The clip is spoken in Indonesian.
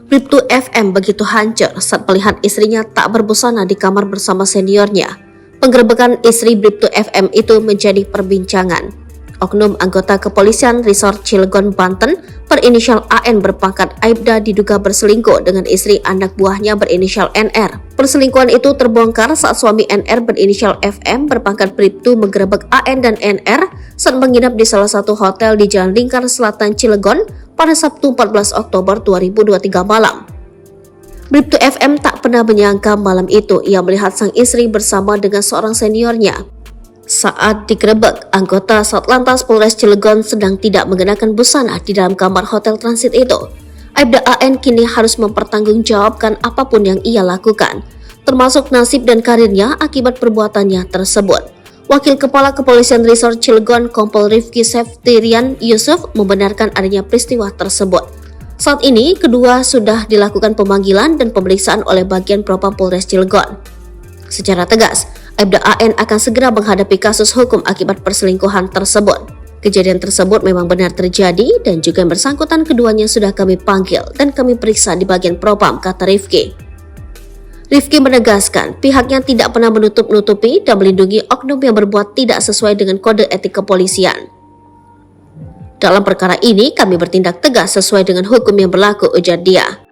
Bribtu FM begitu hancur saat melihat istrinya tak berbusana di kamar bersama seniornya. Penggerebekan istri Bribtu FM itu menjadi perbincangan. Oknum anggota kepolisian Resort Cilegon, Banten berinisial AN berpangkat Aibda diduga berselingkuh dengan istri anak buahnya berinisial NR. Perselingkuhan itu terbongkar saat suami NR berinisial FM berpangkat Bribtu menggerebek AN dan NR saat menginap di salah satu hotel di Jalan Lingkar Selatan Cilegon pada Sabtu 14 Oktober 2023 malam. Bribtu FM tak pernah menyangka malam itu ia melihat sang istri bersama dengan seorang seniornya. Saat digerebek, anggota Satlantas Polres Cilegon sedang tidak mengenakan busana di dalam kamar hotel transit itu. Aibda AN kini harus mempertanggungjawabkan apapun yang ia lakukan, termasuk nasib dan karirnya akibat perbuatannya tersebut. Wakil Kepala Kepolisian Resort Cilegon, Kompol Rifki Seftirian Yusuf, membenarkan adanya peristiwa tersebut. Saat ini, kedua sudah dilakukan pemanggilan dan pemeriksaan oleh bagian Propam Polres Cilegon. Secara tegas, Aibda AN akan segera menghadapi kasus hukum akibat perselingkuhan tersebut. Kejadian tersebut memang benar terjadi dan juga yang bersangkutan keduanya sudah kami panggil dan kami periksa di bagian Propam, kata Rifki. Rifki menegaskan pihaknya tidak pernah menutup-nutupi dan melindungi oknum yang berbuat tidak sesuai dengan kode etik kepolisian. Dalam perkara ini kami bertindak tegas sesuai dengan hukum yang berlaku, ujar dia.